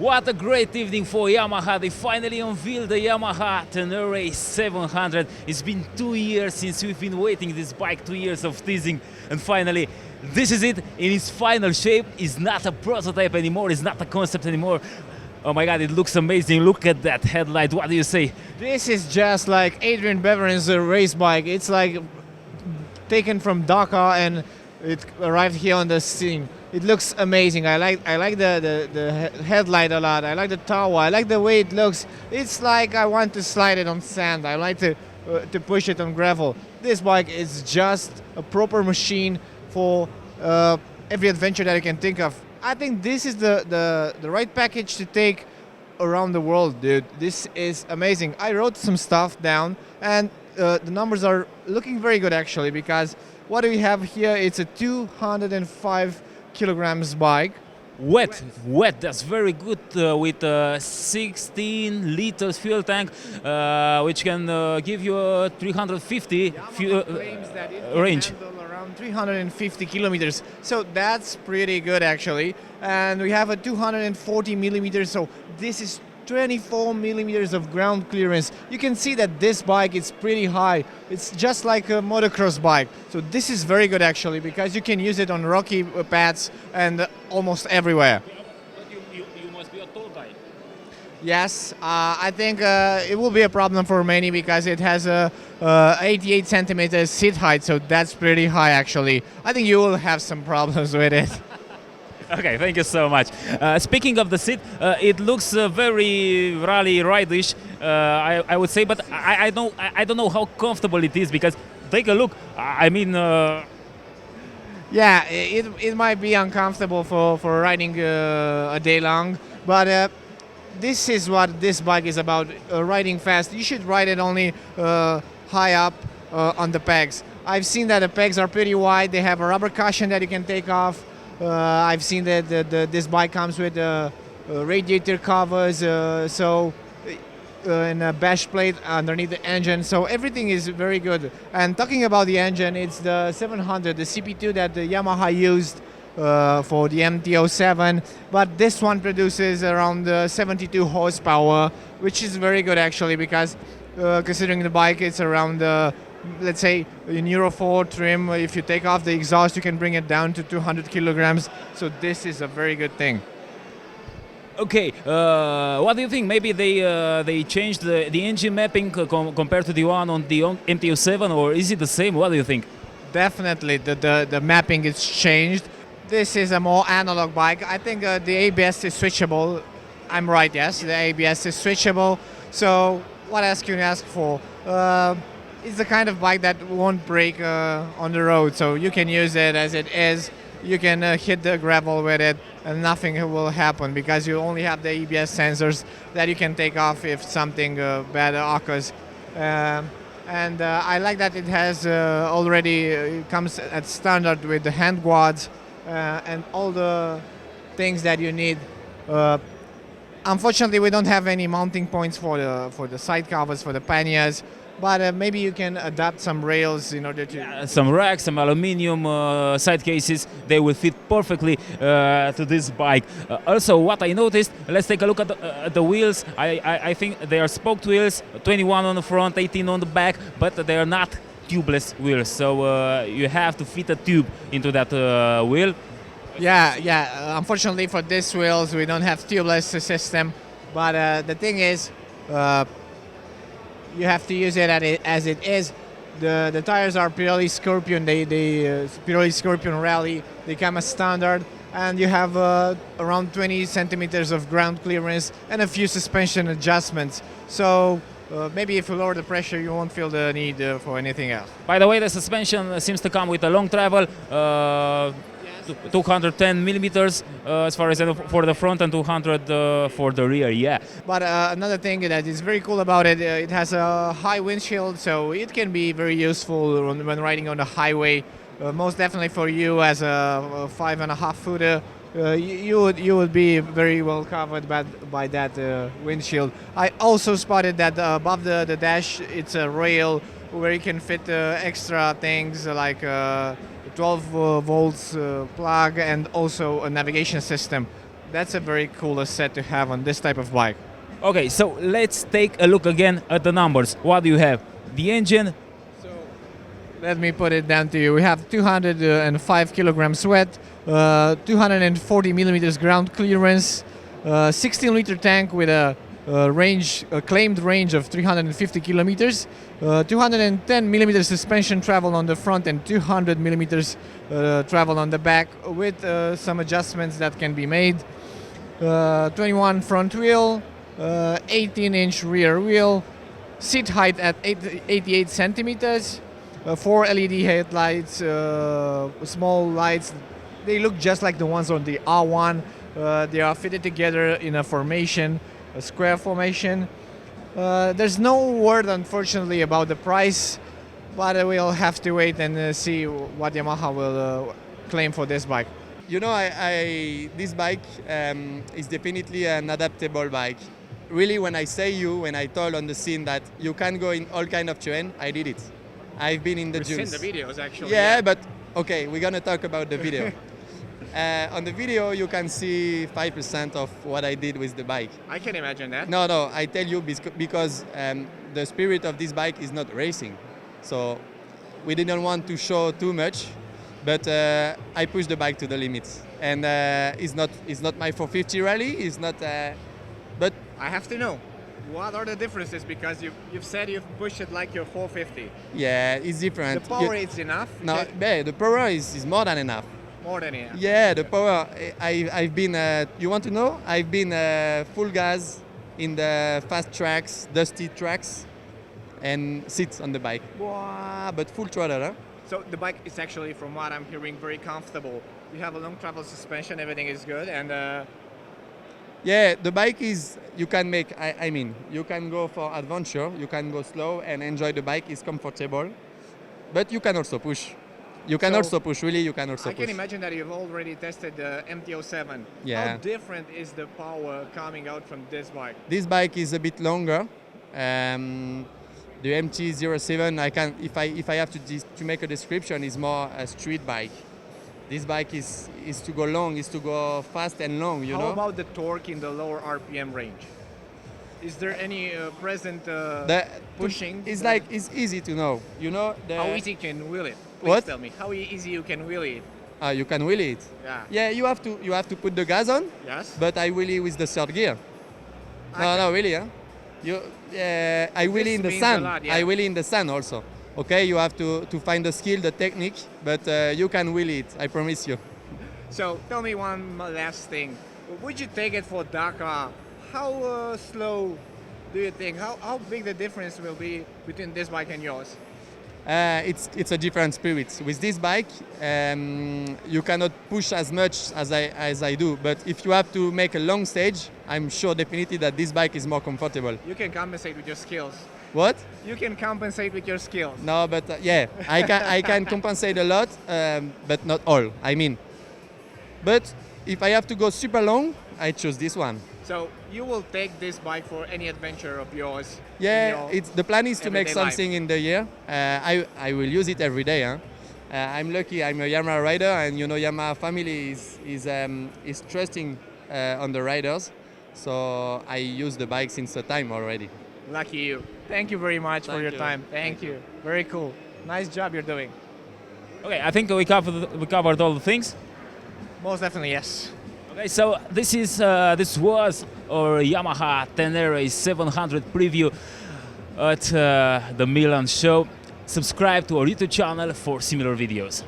What a great evening for Yamaha. They finally unveiled the Yamaha Tenere 700. It's been 2 years since we've been waiting this bike, 2 years of teasing, and finally this is it in its final shape. It's not a prototype anymore, it's not a concept anymore. Oh my god, it looks amazing. Look at that headlight. What do you say? This is just like Adrien Beveren's race bike. It's like taken from Dakar and it arrived here on the scene. It looks amazing. I like the headlight a lot. I like the tower. I like the way it looks. It's like I want to slide it on sand. I like to push it on gravel. This bike is just a proper machine for every adventure that you can think of. I think this is the right package to take around the world, dude. This is amazing. I wrote some stuff down, and the numbers are looking very good actually, because what do we have here? It's a 205 kilograms bike. Wet, that's very good with 16 liters fuel tank, which can give you a 350 claims that it can range. handle around 350 kilometers. So that's pretty good actually. And we have a 240 millimeters, so this is 24 millimeters of ground clearance. You can see that this bike is pretty high. It's just like a motocross bike. So this is very good actually, because you can use it on rocky paths and almost everywhere. But you must be a tall guy. Yes, I think it will be a problem for many because it has a 88 centimeters seat height, so that's pretty high actually. I think you will have some problems with it. Okay, thank you so much. Speaking of the seat, it looks very rally ride-ish, I would say, but I don't know how comfortable it is, because take a look. I mean, Yeah, it might be uncomfortable for riding a day long, but this is what this bike is about, riding fast. You should ride it only high up on the pegs. I've seen that the pegs are pretty wide. They have a rubber cushion that you can take off. I've seen that this bike comes with radiator covers, and a bash plate underneath the engine, so everything is very good. And talking about the engine, it's the 700, the CP2 that the Yamaha used for the MT-07, but this one produces around 72 horsepower, which is very good actually, because considering the bike it's around let's say in Euro 4 trim, if you take off the exhaust you can bring it down to 200 kilograms, so this is a very good thing. okay, what do you think? Maybe they changed the engine mapping compared to the one on the MT-07, or is it the same? What do you think? Definitely the mapping is changed. This is a more analog bike. I think the ABS is switchable. I'm right, yes, the ABS is switchable. So what else can you ask for? It's the kind of bike that won't break on the road, so you can use it as it is. You can hit the gravel with it and nothing will happen, because you only have the ABS sensors that you can take off if something bad occurs. And I like that it has it comes at standard with the hand guards and all the things that you need. Unfortunately, we don't have any mounting points for the side covers, for the panniers, but maybe you can adapt some rails in order to... Some racks, some aluminium side cases, they will fit perfectly to this bike. Also, what I noticed, let's take a look at the wheels. I think they are spoked wheels, 21 on the front, 18 on the back, but they are not tubeless wheels, so you have to fit a tube into that wheel. Yeah. Unfortunately for these wheels, we don't have tubeless system, but the thing is, you have to use it as it is. The tires are Pirelli Scorpion. They Pirelli Scorpion Rally. They come as standard, and you have around 20 centimeters of ground clearance and a few suspension adjustments. So maybe if you lower the pressure, you won't feel the need for anything else. By the way, the suspension seems to come with a long travel. 210 millimeters as far as for the front, and 200 for the rear, yeah. But another thing that is very cool about it, it has a high windshield, so it can be very useful when riding on the highway. Most definitely for you as a 5.5 footer, you would be very well covered by that windshield. I also spotted that above the dash, it's a rail where you can fit extra things like 12 volts plug and also a navigation system. That's a very cool set to have on this type of bike. Okay, so let's take a look again at the numbers. What do you have? The engine. So let me put it down to you. We have 205 kilograms weight, 240 millimeters ground clearance, 16-liter tank with a claimed range of 350 kilometers, 210 millimeters suspension travel on the front and 200 millimeters travel on the back with some adjustments that can be made. 21 front wheel, 18-inch rear wheel, seat height at 88 centimeters, 4 LED headlights, small lights. They look just like the ones on the R1. They are fitted together in a formation, a square formation. There's no word, unfortunately, about the price, but we'll have to wait and see what Yamaha will claim for this bike. You know, this bike is definitely an adaptable bike. Really, when I told on the scene that you can go in all kind of terrain, I did it. I've been in the dunes. We've seen the videos, actually. Yeah, but okay, we're gonna talk about the video. On the video, you can see 5% of what I did with the bike. I can imagine that. No, I tell you because the spirit of this bike is not racing. So we didn't want to show too much, but I pushed the bike to the limits. And it's not my 450 rally. It's not. But I have to know, what are the differences? Because you've said you've pushed it like your 450. yeah, it's different. The power is enough? No, yeah, the power is more than enough. More than enough. Yeah, the power. I've been. You want to know? I've been full gas in the fast tracks, dusty tracks, and sit on the bike. Wow, but full throttle, huh? So the bike is actually, from what I'm hearing, very comfortable. You have a long travel suspension, everything is good, and Yeah, the bike is. You can make. I mean, you can go for adventure. You can go slow and enjoy the bike. It's comfortable, but you can also push. You can So, also push. Really, you can also I push. can imagine that you've already tested the MT-07. Yeah. How different is the power coming out from this bike? This bike is a bit longer. The MT-07, I can, if I have to make a description, is more a street bike. This bike is to go long, is to go fast and long. You How know. about the torque in the lower RPM range? Is there any present pushing? It's like it's easy to know. You know. How easy can wheel it? Please What? tell me. How easy you can wheel it? You can wheel it. Yeah. Yeah, you have to put the gas on. Yes. But I wheelie with the third gear. Okay. No, really, huh? I wheelie in the means a sun. lot, yeah. I wheelie in the sun also. Okay, you have to find the skill, the technique, but you can wheelie it. I promise you. So tell me one last thing. Would you take it for Dakar? How slow do you think? How big the difference will be between this bike and yours? It's a different spirit. With this bike, you cannot push as much as I do. But if you have to make a long stage, I'm sure definitely that this bike is more comfortable. You can compensate with your skills. What? You can compensate with your skills. No, but yeah, I can compensate a lot, but not all. I mean, but if I have to go super long, I choose this one. So you will take this bike for any adventure of yours? in Yeah, your the plan is to make everyday life. something in the year. I will use it every day. Huh? I'm lucky. I'm a Yamaha rider, and you know Yamaha family is trusting on the riders. So I use the bike since a time already. Lucky you. Thank you very much for Thank your you. time. Thank you. Very cool. Nice job you're doing. Okay, I think we covered all the things. Most definitely, yes. Okay, so this was our Yamaha Tenere 700 preview at the Milan show. Subscribe to our YouTube channel for similar videos.